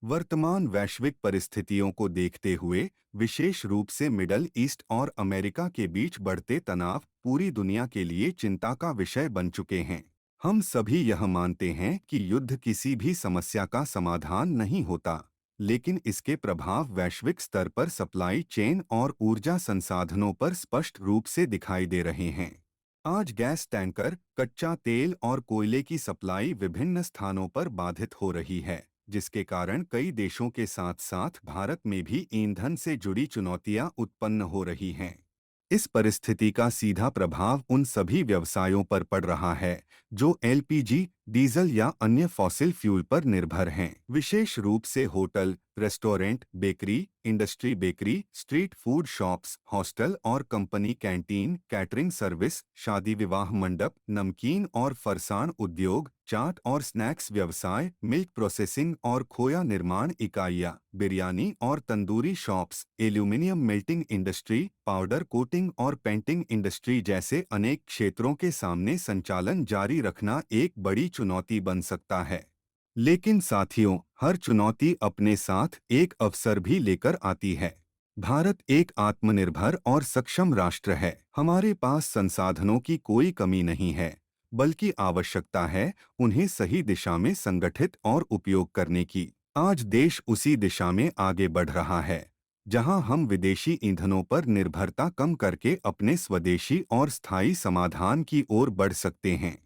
वर्तमान वैश्विक परिस्थितियों को देखते हुए विशेष रूप से मिडल ईस्ट और अमेरिका के बीच बढ़ते तनाव पूरी दुनिया के लिए चिंता का विषय बन चुके हैं। हम सभी यह मानते हैं कि युद्ध किसी भी समस्या का समाधान नहीं होता, लेकिन इसके प्रभाव वैश्विक स्तर पर सप्लाई चेन और ऊर्जा संसाधनों पर स्पष्ट रूप से दिखाई दे रहे हैं। आज गैस टैंकर, कच्चा तेल और कोयले की सप्लाई विभिन्न स्थानों पर बाधित हो रही है, जिसके कारण कई देशों के साथ साथ भारत में भी ईंधन से जुड़ी चुनौतियां उत्पन्न हो रही हैं। इस परिस्थिति का सीधा प्रभाव उन सभी व्यवसायों पर पड़ रहा है जो एलपीजी, डीजल या अन्य फॉसिल फ्यूल पर निर्भर हैं। विशेष रूप से hotel, restaurant, bakery, street food shops, hostel और कंपनी कैंटीन, कैटरिंग सर्विस, शादी विवाह मंडप, नमकीन और फरसाण उद्योग, चाट और स्नैक्स व्यवसाय, मिल्क प्रोसेसिंग और खोया निर्माण इकाइयाँ, बिरयानी और tandoori shops, aluminium melting industry, powder coating और पेंटिंग इंडस्ट्री जैसे अनेक क्षेत्रों के सामने संचालन जारी रखना एक बड़ी चुनौती बन सकता है। लेकिन साथियों, हर चुनौती अपने साथ एक अवसर भी लेकर आती है। भारत एक आत्मनिर्भर और सक्षम राष्ट्र है। हमारे पास संसाधनों की कोई कमी नहीं है, बल्कि आवश्यकता है उन्हें सही दिशा में संगठित और उपयोग करने की। आज देश उसी दिशा में आगे बढ़ रहा है, जहां हम विदेशी ईंधनों पर निर्भरता कम करके अपने स्वदेशी और स्थायी समाधान की ओर बढ़ सकते हैं।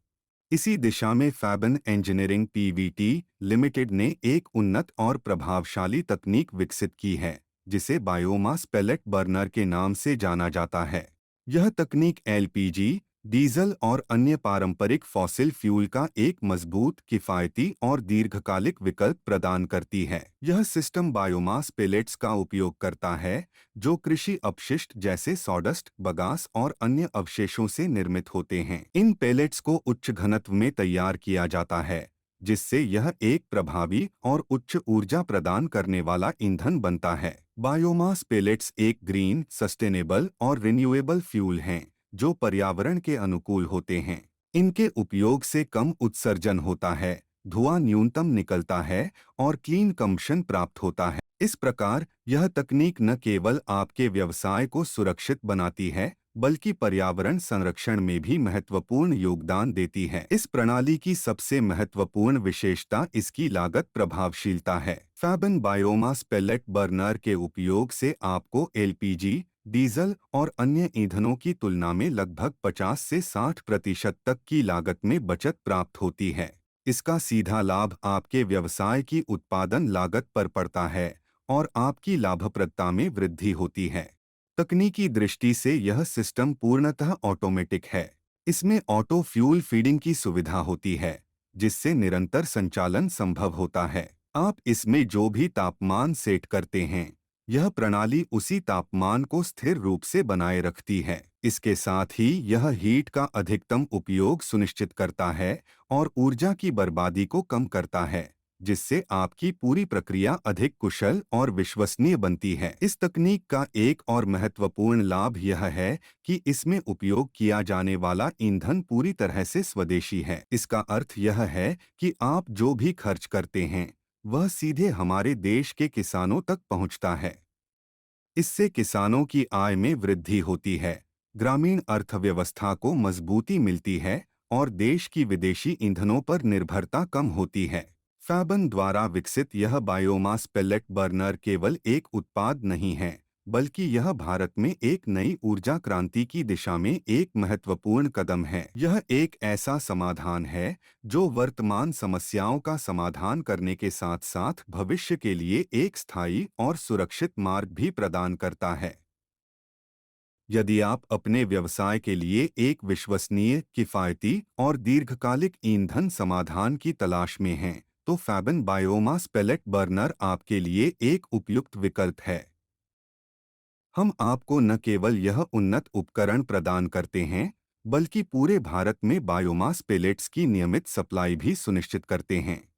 इसी दिशा में फैबन इंजीनियरिंग पीवीटी लिमिटेड ने एक उन्नत और प्रभावशाली तकनीक विकसित की है, जिसे बायोमास पेलेट बर्नर के नाम से जाना जाता है। यह तकनीक एलपीजी, डीजल और अन्य पारंपरिक फॉसिल फ्यूल का एक मजबूत, किफायती और दीर्घकालिक विकल्प प्रदान करती है। यह सिस्टम बायोमास पेलेट्स का उपयोग करता है, जो कृषि अपशिष्ट जैसे सॉडस्ट, बगास और अन्य अवशेषों से निर्मित होते हैं। इन पेलेट्स को उच्च घनत्व में तैयार किया जाता है, जिससे यह एक प्रभावी और उच्च ऊर्जा प्रदान करने वाला ईंधन बनता है। बायोमास पेलेट्स एक ग्रीन, सस्टेनेबल और रिन्यूएबल फ्यूल हैं, जो पर्यावरण के अनुकूल होते हैं। इनके उपयोग से कम उत्सर्जन होता है, धुआं न्यूनतम निकलता है और क्लीन कंबशन प्राप्त होता है। इस प्रकार यह तकनीक न केवल आपके व्यवसाय को सुरक्षित बनाती है, बल्कि पर्यावरण संरक्षण में भी महत्वपूर्ण योगदान देती है। इस प्रणाली की सबसे महत्वपूर्ण विशेषता इसकी लागत प्रभावशीलता है। फैबन बायोमास पेलेट बर्नर के उपयोग से आपको एलपीजी, डीजल और अन्य ईंधनों की तुलना में लगभग 50 से 60% तक की लागत में बचत प्राप्त होती है। इसका सीधा लाभ आपके व्यवसाय की उत्पादन लागत पर पड़ता है और आपकी लाभप्रदता में वृद्धि होती है। तकनीकी दृष्टि से यह सिस्टम पूर्णतः ऑटोमेटिक है। इसमें ऑटो फ्यूल फीडिंग की सुविधा होती है, जिससे निरंतर संचालन संभव होता है। आप इसमें जो भी तापमान सेट करते हैं, यह प्रणाली उसी तापमान को स्थिर रूप से बनाए रखती है। इसके साथ ही यह हीट का अधिकतम उपयोग सुनिश्चित करता है और ऊर्जा की बर्बादी को कम करता है, जिससे आपकी पूरी प्रक्रिया अधिक कुशल और विश्वसनीय बनती है। इस तकनीक का एक और महत्वपूर्ण लाभ यह है कि इसमें उपयोग किया जाने वाला ईंधन पूरी तरह से स्वदेशी है। इसका अर्थ यह है कि आप जो भी खर्च करते हैं, वह सीधे हमारे देश के किसानों तक पहुंचता है। इससे किसानों की आय में वृद्धि होती है, ग्रामीण अर्थव्यवस्था को मजबूती मिलती है और देश की विदेशी ईंधनों पर निर्भरता कम होती है। फैबन द्वारा विकसित यह बायोमास पेलेट बर्नर केवल एक उत्पाद नहीं है, बल्कि यह भारत में एक नई ऊर्जा क्रांति की दिशा में एक महत्वपूर्ण कदम है। यह एक ऐसा समाधान है जो वर्तमान समस्याओं का समाधान करने के साथ साथ भविष्य के लिए एक स्थायी और सुरक्षित मार्ग भी प्रदान करता है। यदि आप अपने व्यवसाय के लिए एक विश्वसनीय, किफायती और दीर्घकालिक ईंधन समाधान की तलाश में हैं, तो फैबन बायोमास पेलेट बर्नर आपके लिए एक उपयुक्त विकल्प है। हम आपको न केवल यह उन्नत उपकरण प्रदान करते हैं, बल्कि पूरे भारत में बायोमास पेलेट्स की नियमित सप्लाई भी सुनिश्चित करते हैं।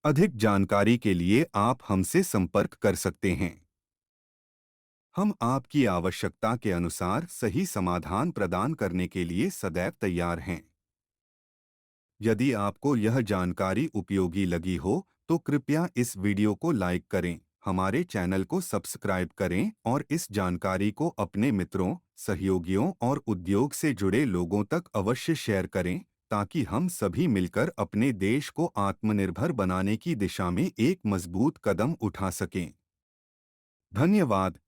अधिक जानकारी के लिए आप हमसे संपर्क कर सकते हैं। हम आपकी आवश्यकता के अनुसार सही समाधान प्रदान करने के लिए सदैव तैयार हैं। यदि आपको यह जानकारी उपयोगी लगी हो, तो कृपया इस वीडियो को लाइक करें, हमारे चैनल को सब्सक्राइब करें और इस जानकारी को अपने मित्रों, सहयोगियों और उद्योग से जुड़े लोगों तक अवश्य शेयर करें, ताकि हम सभी मिलकर अपने देश को आत्मनिर्भर बनाने की दिशा में एक मजबूत कदम उठा सकें। धन्यवाद।